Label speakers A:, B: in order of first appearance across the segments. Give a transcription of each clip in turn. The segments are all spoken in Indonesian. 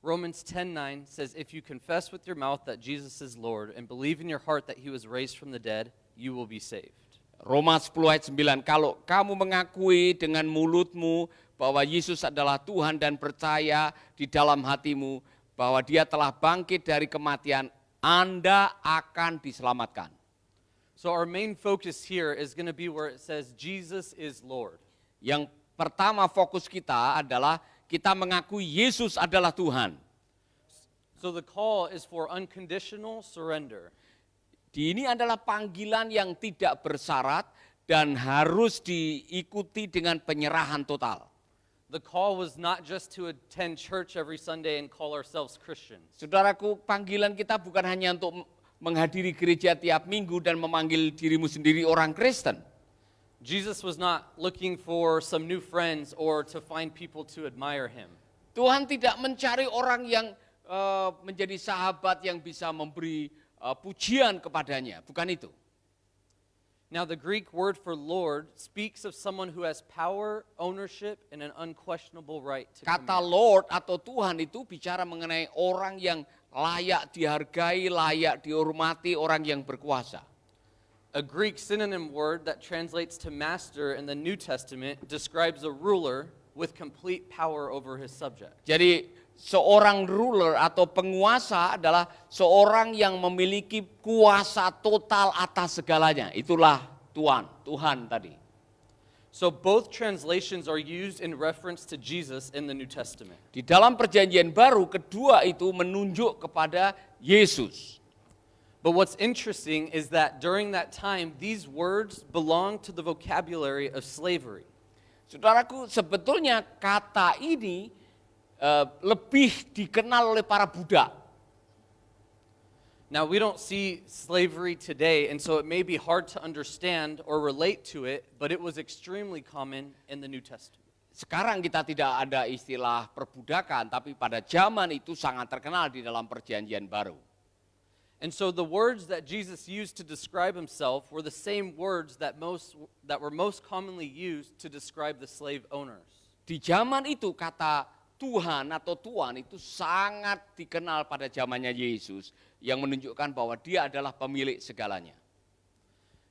A: Romans 10:9 says, if you confess with your mouth that Jesus is Lord and believe in your heart that he was raised from the dead, you will be saved.
B: Roma 10 ayat 9, kalau kamu mengakui dengan mulutmu bahwa Yesus adalah Tuhan dan percaya di dalam hatimu bahwa dia telah bangkit dari kematian, Anda akan diselamatkan.
A: So our main focus here is going to be where it says Jesus is Lord.
B: Yang pertama fokus kita adalah kita mengakui Yesus adalah Tuhan.
A: So the call is for unconditional surrender.
B: Ini adalah panggilan yang tidak bersyarat dan harus diikuti dengan penyerahan total.
A: The call was not just to attend church every Sunday and call ourselves Christians.
B: Saudaraku, panggilan kita bukan hanya untuk menghadiri gereja tiap minggu dan memanggil dirimu sendiri orang Kristen.
A: Jesus was not looking for some new friends or to find people to admire him.
B: Tuhan tidak mencari orang yang menjadi sahabat yang bisa memberi pujian kepadanya, bukan itu.
A: Now the Greek word for Lord speaks of someone who has power, ownership, and an unquestionable right to
B: Kata
A: command.
B: Lord atau Tuhan itu bicara mengenai orang yang layak dihargai, layak dihormati, orang yang berkuasa.
A: A Greek synonym word that translates to master in the New Testament describes a ruler with complete power over his subject.
B: Jadi seorang ruler atau penguasa adalah seorang yang memiliki kuasa total atas segalanya. Itulah Tuhan tadi.
A: So both translations are used in reference to Jesus in the New Testament.
B: Di dalam perjanjian baru kedua itu menunjuk kepada Yesus.
A: But what's interesting is that during that time, these words belong to the vocabulary of slavery.
B: Saudaraku, sebetulnya kata ini lebih dikenal oleh para budak.
A: Now, we don't see slavery today, and so it may be hard to understand or relate to it, but it was extremely common in the New Testament.
B: Sekarang kita tidak ada istilah perbudakan, tapi pada zaman itu sangat terkenal di dalam perjanjian baru.
A: And so the words that Jesus used to describe himself were the same words that were most commonly used to describe the slave owners.
B: Di zaman itu kata Tuhan atau Tuan itu sangat dikenal pada zamannya Yesus yang menunjukkan bahwa dia adalah pemilik segalanya.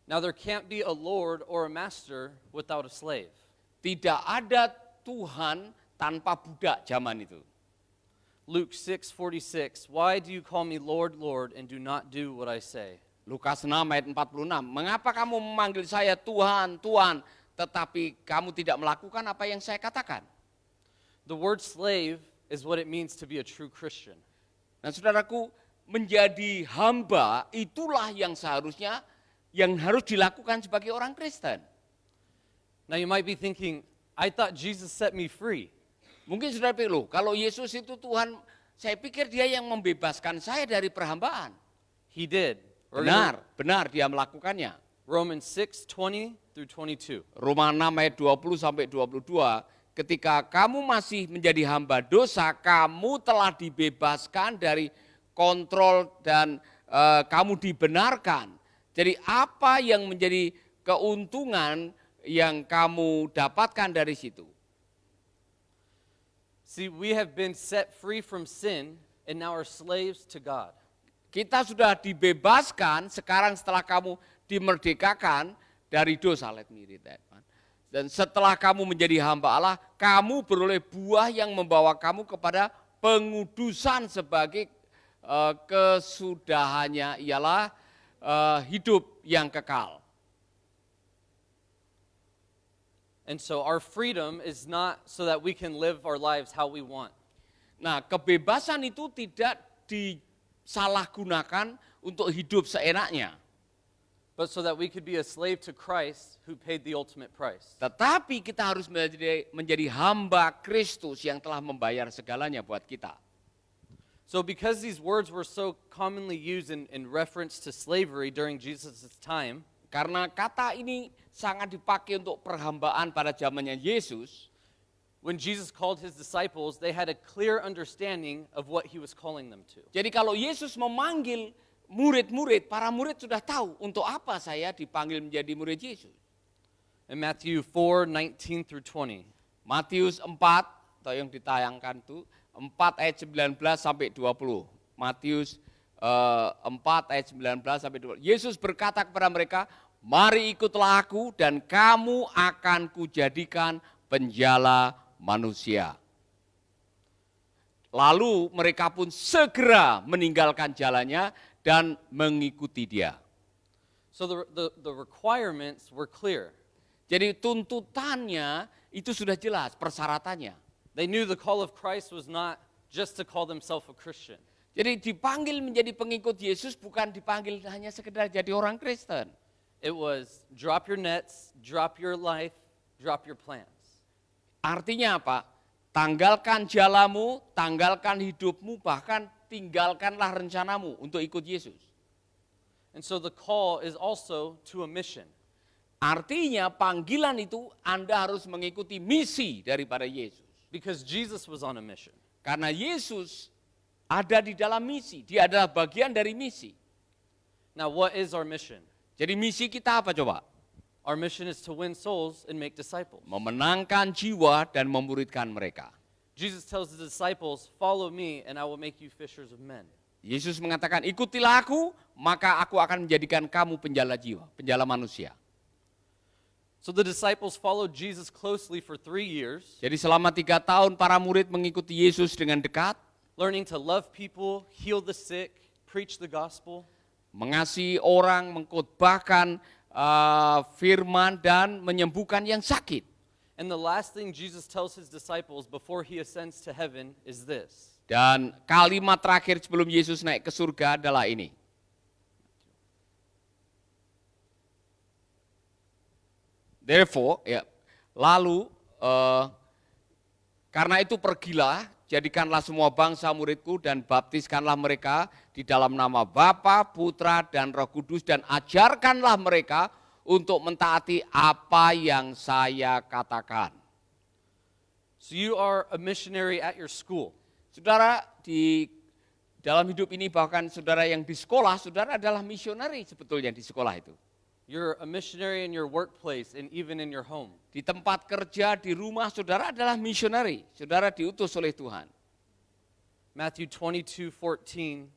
A: Now there can't be a Lord or a master without a slave.
B: Tidak ada Tuhan tanpa budak zaman itu.
A: Luke 6:46, why do you call me Lord, Lord, and do not do what I say?
B: Lukas 6 ayat 46, mengapa kamu memanggil saya Tuhan, Tuhan, tetapi kamu tidak melakukan apa yang saya katakan?
A: The word slave is what it means to be a true Christian.
B: Nah saudaraku, menjadi hamba itulah yang seharusnya, yang harus dilakukan sebagai orang Kristen.
A: Now you might be thinking, I thought Jesus set me free.
B: Mungkin saudara pikir, loh, kalau Yesus itu Tuhan, saya pikir dia yang membebaskan saya dari perhambaan.
A: He did.
B: Benar dia melakukannya.
A: Romans 6:20 through 22.
B: Roma 6 ayat 20 sampai 22, ketika kamu masih menjadi hamba dosa, kamu telah dibebaskan dari kontrol dan kamu dibenarkan. Jadi apa yang menjadi keuntungan yang kamu dapatkan dari situ?
A: See, we have been set free from sin and now are slaves to God.
B: Kita sudah dibebaskan sekarang setelah kamu dimerdekakan dari dosa. Let me read that one. Dan setelah kamu menjadi hamba Allah, kamu beroleh buah yang membawa kamu kepada pengudusan sebagai kesudahannya ialah hidup yang kekal.
A: And so our freedom is not so that we can live our lives how we want.
B: Nah, kebebasan itu tidak disalahgunakan untuk hidup seenaknya.
A: But so that we could be a slave to Christ who paid the ultimate price.
B: Tetapi kita harus menjadi hamba Kristus yang telah membayar segalanya buat kita.
A: So because these words were so commonly used in reference to slavery during Jesus' time,
B: karena kata ini sangat dipakai untuk perhambaan pada zamannya Yesus,
A: when Jesus called his disciples, they had a clear understanding of what he was calling them to.
B: Jadi kalau Yesus memanggil murid-murid, para murid sudah tahu untuk apa saya dipanggil menjadi murid Yesus.
A: In Matthew 4:19 through 20.
B: Matius 4, atau yang ditayangkan itu, 4 ayat 19 sampai 20. Matius 4 ayat 19 sampai 20. Yesus berkata kepada mereka, mari ikutlah aku dan kamu akan kujadikan penjala manusia. Lalu mereka pun segera meninggalkan jalannya dan mengikuti dia.
A: So the requirements were clear.
B: Jadi tuntutannya itu sudah jelas, persyaratannya.
A: They knew the call of Christ was not just to call themselves a Christian.
B: Jadi dipanggil menjadi pengikut Yesus bukan dipanggil hanya sekedar jadi orang Kristen.
A: It was drop your nets, drop your life, drop your plans.
B: Artinya apa? Tanggalkan jalamu, tanggalkan hidupmu, bahkan tinggalkanlah rencanamu untuk ikut Yesus.
A: And so the call is also to a mission.
B: Artinya panggilan itu Anda harus mengikuti misi daripada Yesus.
A: Because Jesus was on a mission.
B: Karena Yesus ada di dalam misi, dia adalah bagian dari misi.
A: Now what is our mission?
B: Jadi misi kita apa coba?
A: Our mission is to win souls and make disciples.
B: Memenangkan jiwa dan memuridkan mereka.
A: Jesus tells the disciples, follow me and I will make you fishers of men.
B: Yesus mengatakan, ikutilah aku, maka aku akan menjadikan kamu penjala jiwa, penjala manusia.
A: So the disciples followed Jesus closely for 3 years,
B: Jadi selama 3 tahun para murid mengikuti Yesus dengan dekat,
A: learning to love people, heal the sick, preach the gospel.
B: mengasihi orang, mengkhotbahkan firman dan menyembuhkan yang sakit.
A: And the last thing Jesus tells his disciples before he ascends to heaven is this.
B: Dan kalimat terakhir sebelum Yesus naik ke surga adalah ini. Therefore, ya, lalu karena itu pergilah, jadikanlah semua bangsa muridku dan baptiskanlah mereka di dalam nama Bapa, Putra, dan Roh Kudus dan ajarkanlah mereka untuk mentaati apa yang saya katakan.
A: So you are a missionary at your school.
B: Saudara, di dalam hidup ini bahkan saudara yang di sekolah, saudara adalah misioneri sebetulnya di sekolah itu.
A: You're a missionary in your workplace and even in your home.
B: Di tempat kerja, di rumah, saudara adalah misioneri. Saudara diutus oleh Tuhan.
A: Matthew 22:14,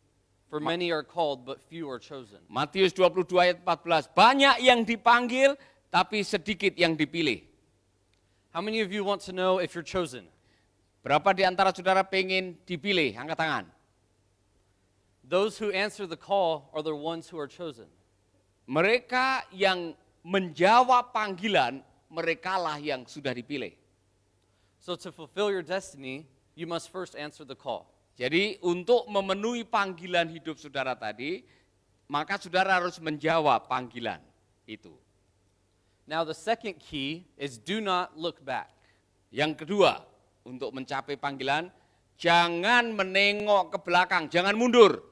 A: for many are called but few are chosen.
B: Matius 22 ayat 14, banyak yang dipanggil tapi sedikit yang dipilih.
A: How many of you want to know if you're chosen?
B: Berapa di antara saudara pengen dipilih? Angkat tangan.
A: Those who answer the call are the ones who are chosen.
B: Mereka yang menjawab panggilan, merekalah yang sudah dipilih.
A: So to fulfill your destiny, you must first answer the call.
B: Jadi untuk memenuhi panggilan hidup saudara tadi, maka saudara harus menjawab panggilan itu.
A: Now the second key is do not look back.
B: Yang kedua, untuk mencapai panggilan, jangan menengok ke belakang, jangan mundur.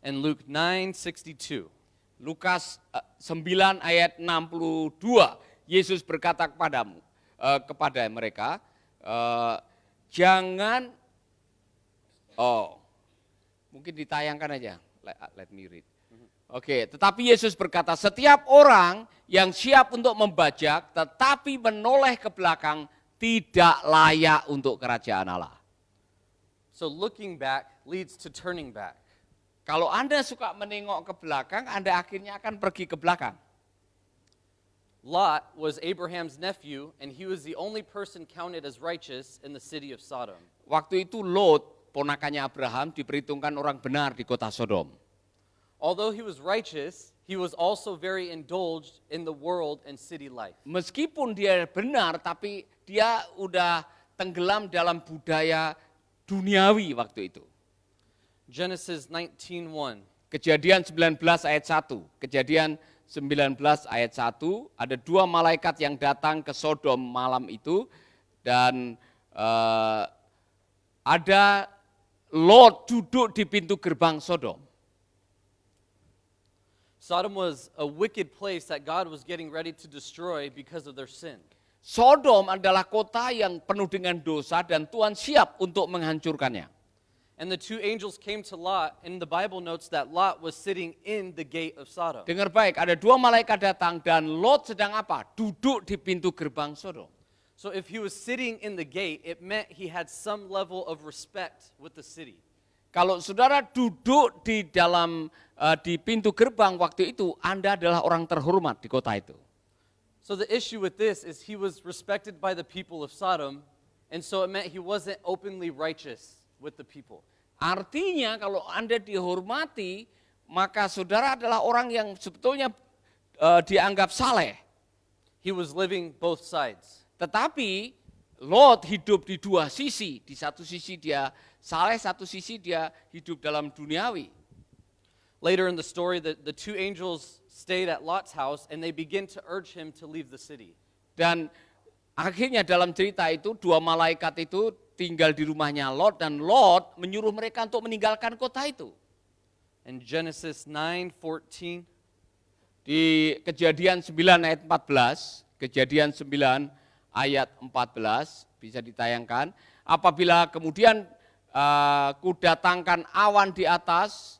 A: In Luke 9:62,
B: Lukas 9 ayat 62, Yesus berkata kepada mereka, jangan, mungkin ditayangkan aja, let me read. Oke, tetapi Yesus berkata, setiap orang yang siap untuk membajak tetapi menoleh ke belakang tidak layak untuk kerajaan Allah.
A: so looking back leads to turning back.
B: Kalau Anda suka menengok ke belakang, Anda akhirnya akan pergi ke belakang.
A: Lot was Abraham's nephew, and he was the only person counted as righteous in the city of Sodom.
B: Waktu itu Lot, ponakannya Abraham, diperhitungkan orang benar di kota Sodom.
A: Although he was righteous, he was also very indulged in the world and city life.
B: Meskipun dia benar, tapi dia udah tenggelam dalam budaya duniawi waktu itu.
A: Genesis 19:1.
B: Kejadian 19 ayat 1. Kejadian 19 ayat 1, ada 2 malaikat yang datang ke Sodom malam itu, dan ada Lot duduk di pintu gerbang Sodom.
A: Sodom was a wicked place that God was getting ready to destroy because of their sin.
B: Sodom adalah kota yang penuh dengan dosa dan Tuhan siap untuk menghancurkannya.
A: And the two angels came to Lot, and the Bible notes that Lot was sitting in the gate of Sodom.
B: Dengar baik, ada dua malaikat datang dan Lot sedang apa? Duduk di pintu gerbang Sodom.
A: So if he was sitting in the gate, it meant he had some level of respect with the city.
B: Kalau saudara duduk di dalam di pintu gerbang waktu itu, Anda adalah orang terhormat di kota itu.
A: So the issue with this is he was respected by the people of Sodom, and so it meant he wasn't openly righteous with the people.
B: Artinya kalau Anda dihormati, maka saudara adalah orang yang sebetulnya dianggap saleh.
A: He was living both sides.
B: Tetapi Lot hidup di dua sisi. Di satu sisi dia saleh, satu sisi dia hidup dalam duniawi.
A: Later in the story, the two angels stayed at Lot's house, and they begin to urge him to leave the city.
B: Dan akhirnya dalam cerita itu dua malaikat itu tinggal di rumahnya Lot dan Lot menyuruh mereka untuk meninggalkan kota itu.
A: In Genesis 9:14,
B: Di Kejadian 9 ayat 14, Kejadian 9 ayat 14 bisa ditayangkan. Apabila kemudian kudatangkan awan di atas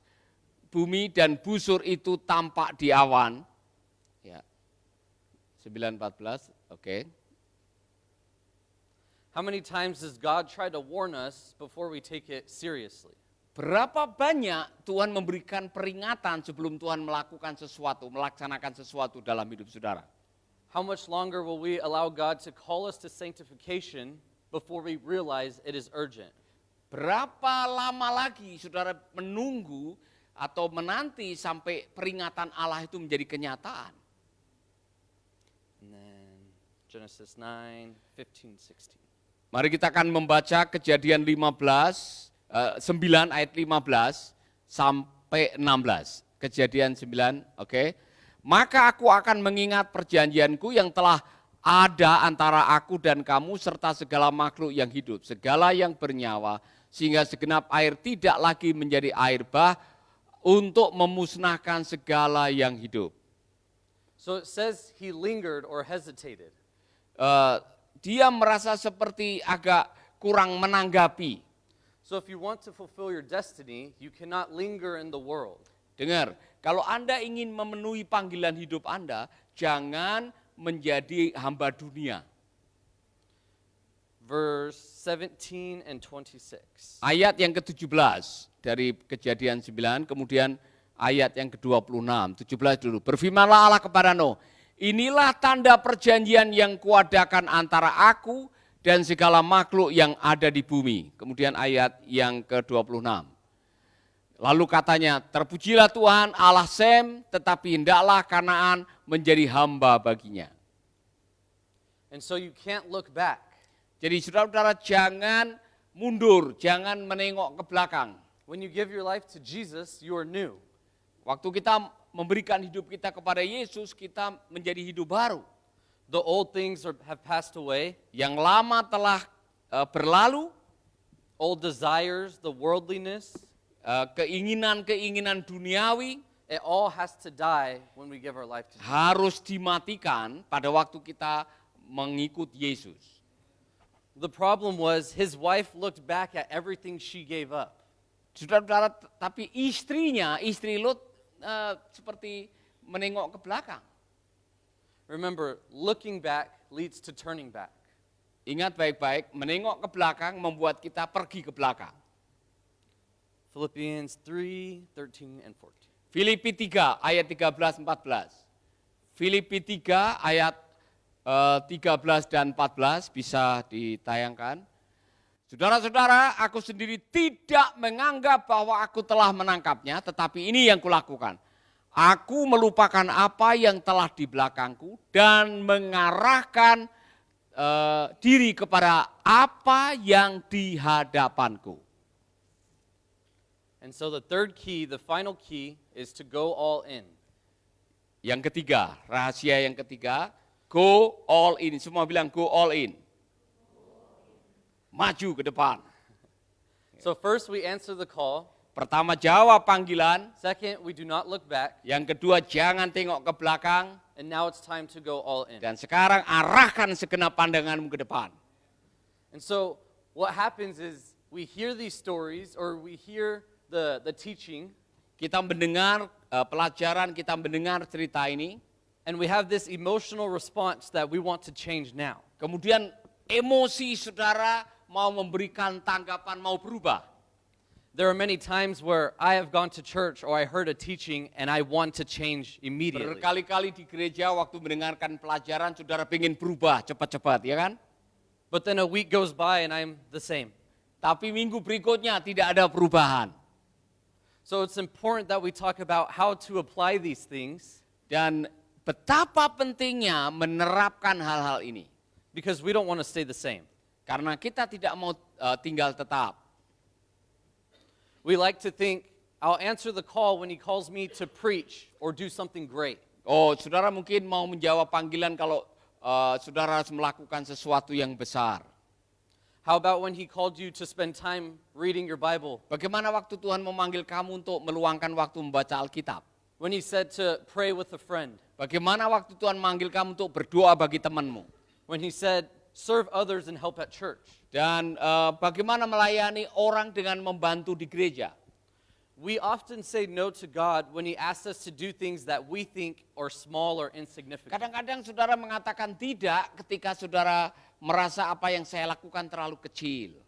B: bumi dan busur itu tampak di awan. Ya. 9:14, oke.
A: how many times does God try to warn us before we take it seriously?
B: Berapa banyak Tuhan memberikan peringatan sebelum Tuhan melakukan sesuatu, melaksanakan sesuatu dalam hidup saudara?
A: How much longer will we allow God to call us to sanctification before we realize it is urgent?
B: Berapa lama lagi saudara menunggu atau menanti sampai peringatan Allah itu menjadi kenyataan?
A: And then Genesis 9:15, 16.
B: Mari kita akan membaca Kejadian 9 ayat 15 sampai 16. Kejadian 9, oke. Maka aku akan mengingat perjanjianku yang telah ada antara aku dan kamu serta segala makhluk yang hidup, segala yang bernyawa, sehingga segenap air tidak lagi menjadi air bah untuk memusnahkan segala yang hidup.
A: So it says he lingered or hesitated.
B: Dia merasa seperti agak kurang menanggapi.
A: So if you want to fulfill your destiny, you cannot linger in the world.
B: Dengar, kalau Anda ingin memenuhi panggilan hidup Anda, jangan menjadi hamba dunia.
A: Verse 17 and 26.
B: Ayat yang ke-17 dari Kejadian 9, kemudian ayat yang ke-26, 17 dulu. Berfirmanlah Allah kepada Nuh, inilah tanda perjanjian yang kuadakan antara aku dan segala makhluk yang ada di bumi. Kemudian ayat yang ke-26. Lalu katanya, terpujilah Tuhan Allah Sem, tetapi hendaklah Kanaan menjadi hamba baginya.
A: And so you can't look back.
B: Jadi saudara-saudara jangan mundur, jangan menengok ke belakang.
A: When you give your life to Jesus, you are new.
B: Waktu kita memberikan hidup kita kepada Yesus, kita menjadi hidup baru.
A: The old things have passed away.
B: Yang lama telah berlalu,
A: Old desires, the worldliness,
B: keinginan-keinginan duniawi
A: it all has to die when we give our life to Jesus.
B: harus dimatikan pada waktu kita mengikut Yesus.
A: The problem was his wife looked back at everything she gave up.
B: Saudara-saudara, tapi istri Lot seperti menengok ke belakang.
A: Remember, looking back leads to turning back.
B: Ingat baik-baik, menengok ke belakang membuat kita pergi ke belakang.
A: Philippians 3:13 and 14.
B: Filipi 3 ayat 13-14. Filipi 3 ayat 13 dan 14 bisa ditayangkan. Saudara-saudara, aku sendiri tidak menganggap bahwa aku telah menangkapnya, tetapi ini yang kulakukan. Aku melupakan apa yang telah di belakangku dan mengarahkan diri kepada apa yang di hadapanku.
A: And so the third key, the final key, is to go all in.
B: Yang ketiga, rahasia yang ketiga, go all in. Semua bilang go all in. Maju ke depan.
A: So first we answer the call.
B: Pertama, jawab panggilan.
A: Second, we do not look back.
B: Yang kedua, jangan tengok ke belakang.
A: And now it's time to go all in.
B: Dan sekarang arahkan segenap pandanganmu ke depan.
A: And so what happens is we hear these stories or we hear the teaching,
B: kita mendengar pelajaran, kita mendengar cerita ini,
A: and we have this emotional response that we want to change now.
B: kemudian emosi saudara mau memberikan tanggapan, mau berubah.
A: There are many times where I have gone to church or I heard a teaching and I want to change immediately.
B: Berkali-kali di gereja waktu mendengarkan pelajaran, saudara ingin berubah cepat-cepat, ya kan?
A: But then a week goes by and I'm the same.
B: Tapi minggu berikutnya tidak ada perubahan.
A: So it's important that we talk about how to apply these things
B: Dan betapa pentingnya menerapkan hal-hal ini.
A: because we don't want to stay the same.
B: Karena kita tidak mau tinggal tetap.
A: We like to think, I'll answer the call when he calls me to preach or do something great.
B: Oh, saudara mungkin mau menjawab panggilan kalau saudara harus melakukan sesuatu yang besar.
A: How about when he called you to spend time reading your Bible?
B: Bagaimana waktu Tuhan memanggil kamu untuk meluangkan waktu membaca Alkitab?
A: When he said to pray with a friend?
B: Bagaimana waktu Tuhan memanggil kamu untuk berdoa bagi temanmu?
A: When he said serve others and help at church?
B: Dan bagaimana melayani orang dengan membantu di gereja?
A: We often say no to God when he asks us to do things that we think are small or insignificant.
B: Kadang-kadang saudara mengatakan tidak ketika saudara merasa apa yang saya lakukan terlalu kecil.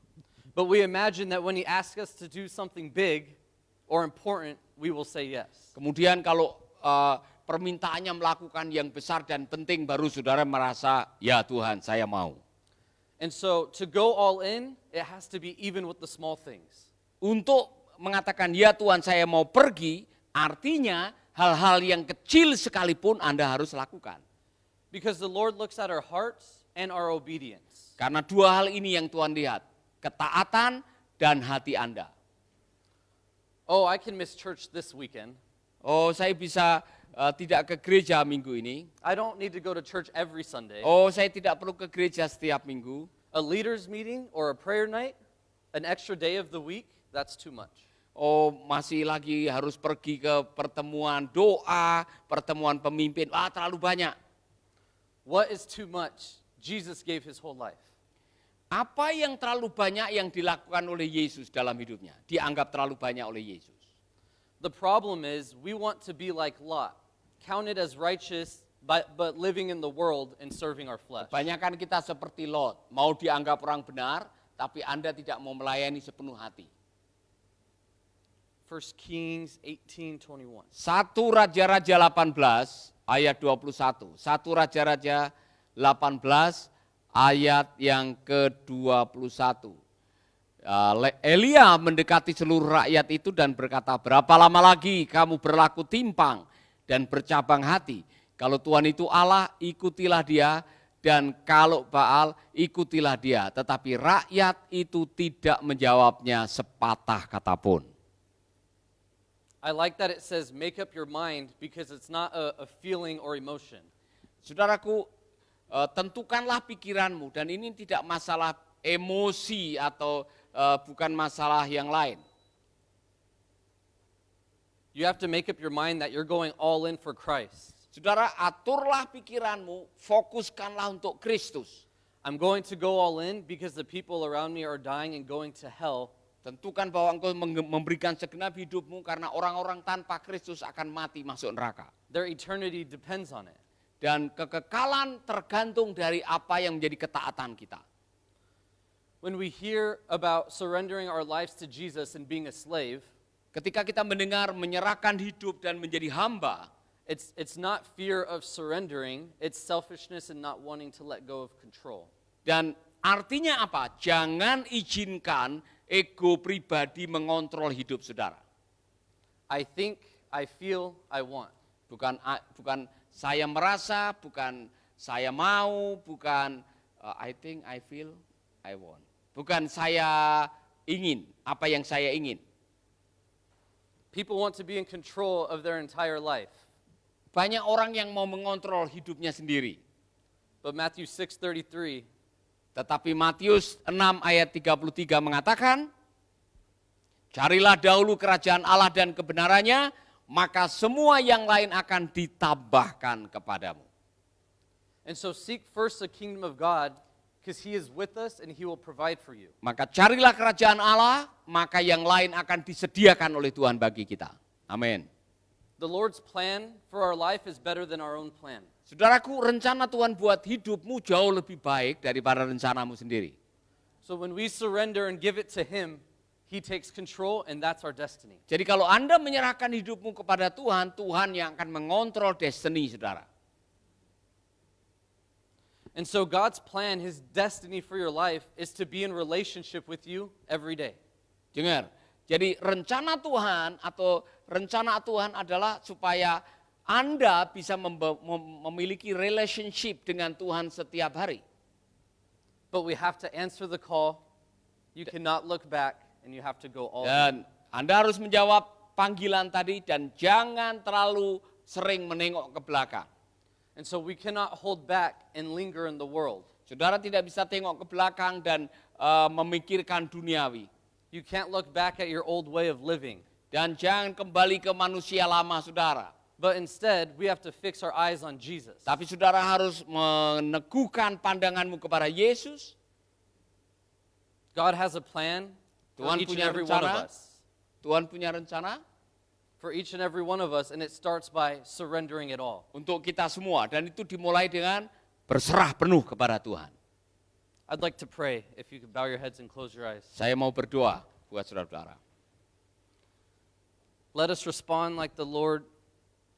A: But we imagine that when he asks us to do something big or important, we will say yes.
B: Kemudian kalau permintaannya melakukan yang besar dan penting, baru saudara merasa, ya Tuhan saya mau.
A: And so to go all in, it has to be even with the small things.
B: Untuk mengatakan, ya Tuhan saya mau pergi, artinya hal-hal yang kecil sekalipun Anda harus lakukan.
A: Because the Lord looks at our hearts and our obedience.
B: Karena dua hal ini yang Tuhan lihat, ketaatan dan hati Anda.
A: Oh, I can miss church this weekend.
B: Oh, saya bisa tidak ke gereja minggu ini.
A: I don't need to go to church every Sunday.
B: Oh, saya tidak perlu ke gereja setiap minggu.
A: A leaders meeting or a prayer night, an extra day of the week, that's too much.
B: Oh, masih lagi harus pergi ke pertemuan doa, pertemuan pemimpin. Terlalu banyak.
A: What is too much? Jesus gave his whole life.
B: Apa yang terlalu banyak yang dilakukan oleh Yesus dalam hidupnya? Dianggap terlalu banyak oleh Yesus.
A: The problem is we want to be like Lot, counted as righteous, but living in the world and serving our flesh.
B: Kebanyakan kita seperti Lot, mau dianggap orang benar, tapi Anda tidak mau melayani sepenuh hati.
A: 1 Kings 18:21.
B: 1 Raja-Raja 18 ayat 21. 1 Raja-Raja 18 ayat yang ke-21. Elia mendekati seluruh rakyat itu dan berkata, berapa lama lagi kamu berlaku timpang dan bercabang hati? Kalau Tuhan itu Allah, ikutilah dia, dan kalau Baal, ikutilah dia. Tetapi rakyat itu tidak menjawabnya sepatah kata pun.
A: I like that it says make up your mind because it's not a feeling or emotion.
B: Saudaraku, tentukanlah pikiranmu, dan ini tidak masalah emosi atau bukan masalah yang lain.
A: You have to make up your mind that you're going all in for Christ.
B: Saudara, aturlah pikiranmu, fokuskanlah untuk Kristus.
A: I'm going to go all in because the people around me are dying and going to hell.
B: Tentukan bahwa engkau memberikan segenap hidupmu karena orang-orang tanpa Kristus akan mati masuk neraka.
A: Their eternity depends on it.
B: Dan kekekalan tergantung dari apa yang menjadi ketaatan kita.
A: When we hear about surrendering our lives to Jesus and being a slave,
B: ketika kita mendengar menyerahkan hidup dan menjadi hamba,
A: it's not fear of surrendering, it's selfishness and not wanting to let go of control.
B: Dan artinya apa? Jangan izinkan ego pribadi mengontrol hidup saudara.
A: I think, I feel, I want.
B: Bukan saya merasa, bukan saya mau, bukan I think, I feel, I want. Bukan saya ingin, apa yang saya ingin.
A: People want to be in control of their entire life.
B: Banyak orang yang mau mengontrol hidupnya sendiri.
A: But Matthew 6:33,
B: tetapi Matius 6 ayat 33 mengatakan, carilah dahulu kerajaan Allah dan kebenarannya, maka semua yang lain akan ditambahkan kepadamu.
A: and so seek first the kingdom of God because he is with us and he will provide for you.
B: Maka carilah kerajaan Allah, maka yang lain akan disediakan oleh Tuhan bagi kita. Amin.
A: The Lord's plan for our life is better than our own plan.
B: Saudaraku, rencana Tuhan buat hidupmu jauh lebih baik daripada rencanamu sendiri.
A: So when we surrender and give it to him, he takes control and that's our destiny.
B: Jadi kalau Anda menyerahkan hidupmu kepada Tuhan, Tuhan yang akan mengontrol destiny saudara.
A: And so God's plan, his destiny for your life is to be in relationship with you every day.
B: Dengar, jadi rencana Tuhan atau rencana Tuhan adalah supaya Anda bisa memiliki relationship dengan Tuhan setiap hari.
A: But we have to answer the call. You cannot look back and you have to go all in.
B: Dan Anda harus menjawab panggilan tadi dan jangan terlalu sering menengok ke belakang.
A: And so we cannot hold back and linger in the world.
B: Saudara tidak bisa tengok ke belakang dan memikirkan duniawi.
A: You can't look back at your old way of living.
B: Dan jangan kembali ke manusia lama saudara.
A: But instead, we have to fix our eyes on Jesus.
B: Tapi saudara harus meneguhkan pandanganmu kepada Yesus.
A: God has a plan for
B: Tuhan
A: each and
B: punya
A: every one of
B: rencana.
A: us.
B: Tuhan punya rencana
A: For each and every one of us, and it starts by surrendering it all.
B: untuk kita semua. Dan itu dimulai dengan berserah penuh kepada Tuhan.
A: I'd like to pray, if you could bow your heads and close your eyes.
B: Saya mau berdoa buat saudara-saudara.
A: Let us respond like the Lord.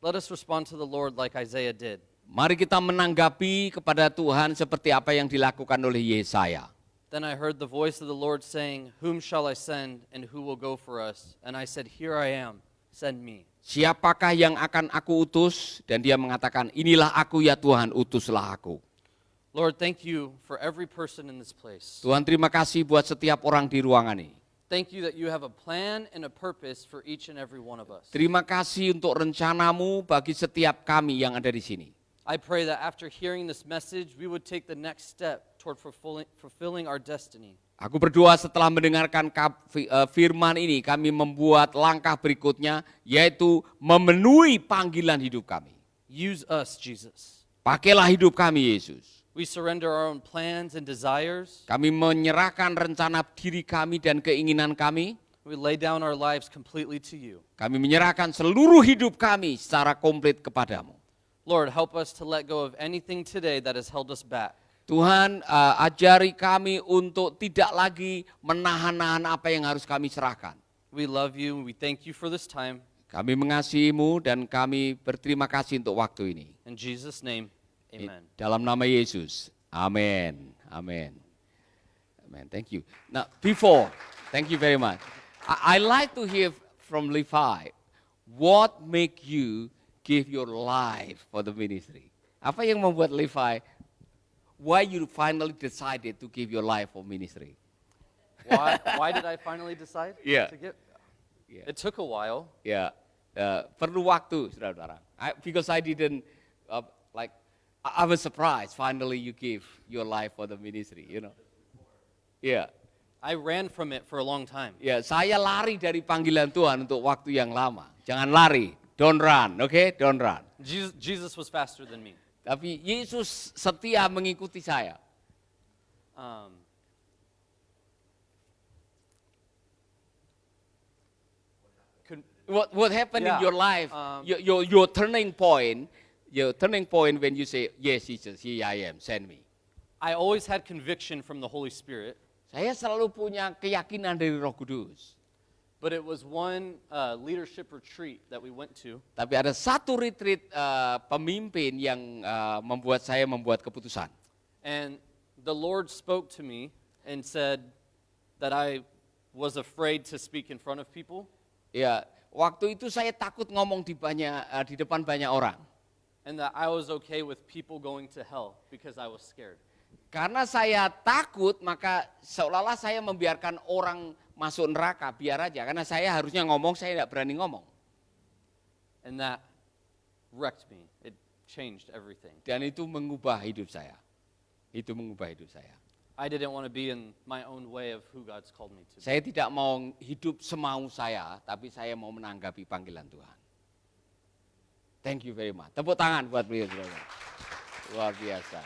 A: Let us respond to the Lord like Isaiah did.
B: Mari kita menanggapi kepada Tuhan seperti apa yang dilakukan oleh Yesaya.
A: Then I heard the voice of the Lord saying, "Whom shall I send, and who will go for us?" And I said, "Here I am, send me."
B: Siapakah yang akan aku utus? Dan dia mengatakan, inilah aku ya Tuhan, utuslah aku.
A: Lord, thank you for every person in this place.
B: Tuhan terima kasih buat setiap orang di ruangan ini.
A: Thank you that you have a plan and a purpose for each and every one of us.
B: Terima kasih untuk rencanamu bagi setiap kami yang ada di sini.
A: I pray that after hearing this message, we would take the next step toward fulfilling our destiny.
B: Aku berdoa setelah mendengarkan firman ini, kami membuat langkah berikutnya, yaitu memenuhi panggilan hidup kami.
A: Use us, Jesus.
B: Pakailah hidup kami, Yesus.
A: We surrender our own plans and desires.
B: Kami menyerahkan rencana diri kami dan keinginan kami.
A: We lay down our lives completely to you.
B: Kami menyerahkan seluruh hidup kami secara komplit kepadamu.
A: Lord, help us to let go of anything today that has held us back.
B: Tuhan, ajari kami untuk tidak lagi menahan-nahan apa yang harus kami serahkan.
A: We love you and we thank you for this time.
B: Kami mengasihimu dan kami berterima kasih untuk waktu ini.
A: In Jesus' name, amen.
B: Dalam nama Yesus. Amin. Amin. Amen. Thank you. Now, thank you very much. I like to hear from Levi. What make you give your life for the ministry? Apa yang membuat Levi, why you finally decided to give your life for ministry?
A: Why did I finally decide
B: Yeah.
A: to give?
B: Yeah.
A: It took a while.
B: Ya, perlu waktu, saudara-saudara. Because I didn't, I was surprised finally you give your life for the ministry, you know. Ya,
A: I ran from it for a long time.
B: ya, saya lari dari panggilan Tuhan untuk waktu yang lama. Jangan lari, don't run, okay? Don't run.
A: Jesus was faster than me.
B: Tapi Yesus setia mengikuti saya. What happened in
A: Yeah,
B: your life? Your turning point when you say, yes, Jesus, here I am, send me.
A: I always had conviction from the Holy Spirit,
B: Saya selalu punya keyakinan dari Roh Kudus.
A: but it was one leadership retreat that we went to.
B: Tapi ada satu retreat pemimpin yang membuat saya membuat keputusan.
A: And the Lord spoke to me and said that I was afraid to speak in front of people.
B: Ya, waktu itu saya takut ngomong di depan banyak orang.
A: And that I was okay with people going to hell because I was scared.
B: Karena saya takut, maka seolah-olah saya membiarkan orang masuk neraka, biar aja. Karena saya harusnya ngomong, saya tidak berani ngomong.
A: And that wrecked me. It changed everything.
B: Dan itu mengubah hidup saya. Itu mengubah hidup saya.
A: I didn't want to be in my own way of who God's called me to be.
B: Saya tidak mau hidup semau saya, tapi saya mau menanggapi panggilan Tuhan. Thank you very much. Tepuk tangan buat beliau, saudara. Luar biasa.